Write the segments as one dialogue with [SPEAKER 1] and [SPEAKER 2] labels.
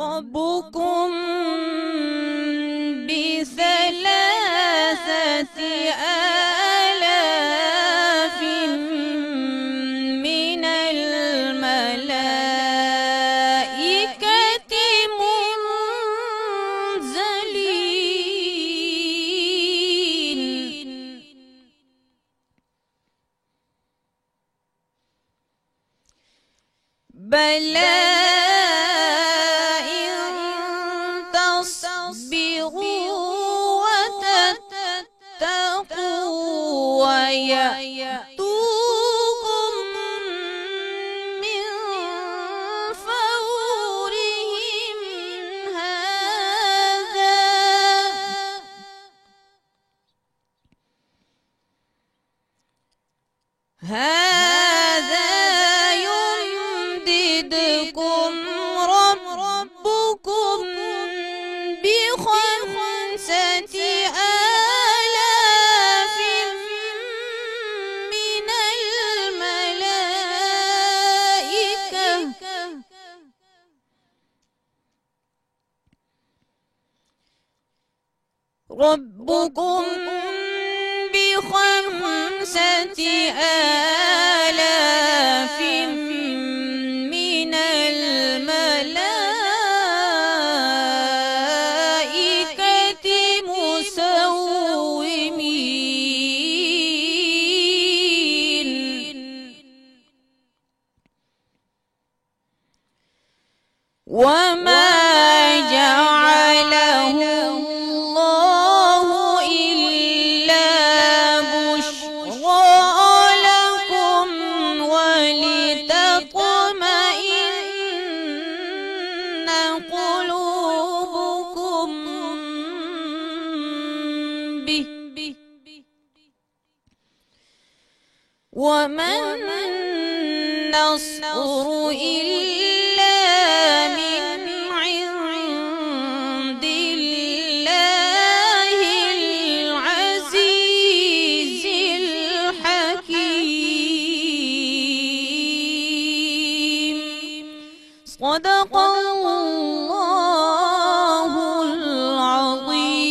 [SPEAKER 1] ربكم بثلاثة آلاف من الملائكة منزلين بلى يأتوكم من فورهم هذا يمددكم ربكم بخمسة آلاف من الملائكة ربكم بخمسة آلاف من الملائكة مسومين وما جعله الله إلا بشرى لكم ولتطمئن قلوبكم به وما النصر إلا من عند الله العزيز الحكيم. صدق الله العظيم.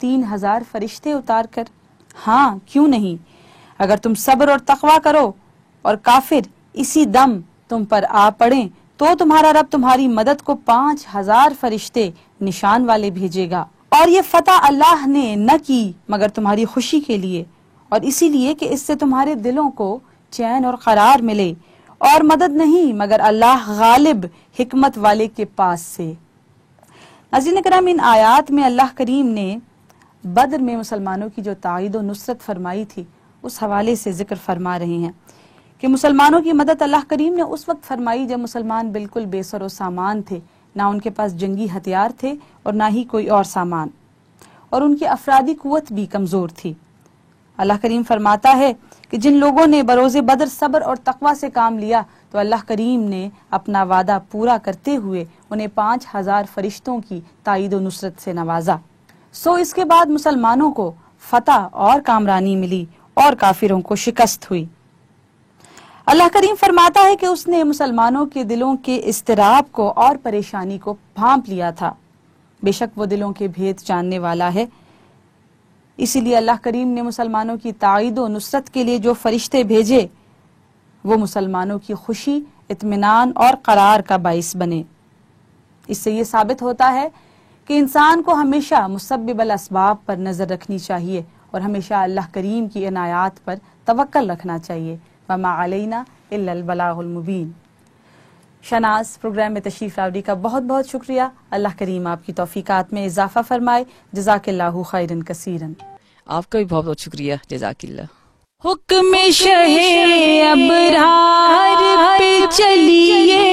[SPEAKER 2] 3000 فرشتے اتار کر؟ ہاں کیوں نہیں، اگر تم صبر اور تقوی کرو اور کافر اسی دم تم پر آ پڑیں تو تمہارا رب تمہاری مدد کو 5000 فرشتے نشان والے بھیجے گا، اور یہ فتح اللہ نے نہ کی مگر تمہاری خوشی کے لیے، اور اسی لیے کہ اس سے تمہارے دلوں کو چین اور قرار ملے، اور مدد نہیں مگر اللہ غالب حکمت والے کے پاس سے۔ ناظرین کرام، ان آیات میں اللہ کریم نے بدر میں مسلمانوں کی جو تائید و نصرت فرمائی تھی اس حوالے سے ذکر فرما رہے ہیں کہ مسلمانوں کی مدد اللہ کریم نے اس وقت فرمائی جب مسلمان بالکل بے سر و سامان تھے، نہ ان کے پاس جنگی ہتھیار تھے اور نہ ہی کوئی اور سامان، اور ان کی افرادی قوت بھی کمزور تھی۔ اللہ کریم فرماتا ہے کہ جن لوگوں نے بروز بدر صبر اور تقوی سے کام لیا تو اللہ کریم نے اپنا وعدہ پورا کرتے ہوئے انہیں 5000 فرشتوں کی تائید و نصرت سے نوازا۔ اس کے بعد مسلمانوں کو فتح اور کامرانی ملی اور کافروں کو شکست ہوئی۔ اللہ کریم فرماتا ہے کہ اس نے مسلمانوں کے دلوں کے اضطراب کو اور پریشانی کو بھانپ لیا تھا، بے شک وہ دلوں کے بھید جاننے والا ہے۔ اسی لیے اللہ کریم نے مسلمانوں کی تائید و نصرت کے لیے جو فرشتے بھیجے وہ مسلمانوں کی خوشی، اطمینان اور قرار کا باعث بنے۔ اس سے یہ ثابت ہوتا ہے کہ انسان کو ہمیشہ مسبب الاسباب پر نظر رکھنی چاہیے اور ہمیشہ اللہ کریم کی عنایات پر توکل رکھنا چاہیے۔ وما علینا الا البلاغ المبین۔ شناز، پروگرام میں تشریف لاوری کا بہت بہت شکریہ۔ اللہ کریم آپ کی توفیقات میں اضافہ فرمائے۔ جزاک اللہ خیرا کثیرا۔
[SPEAKER 1] آپ کا بھی بہت بہت شکریہ، جزاک اللہ۔
[SPEAKER 3] حکم شہ ابرار پہ چلیے،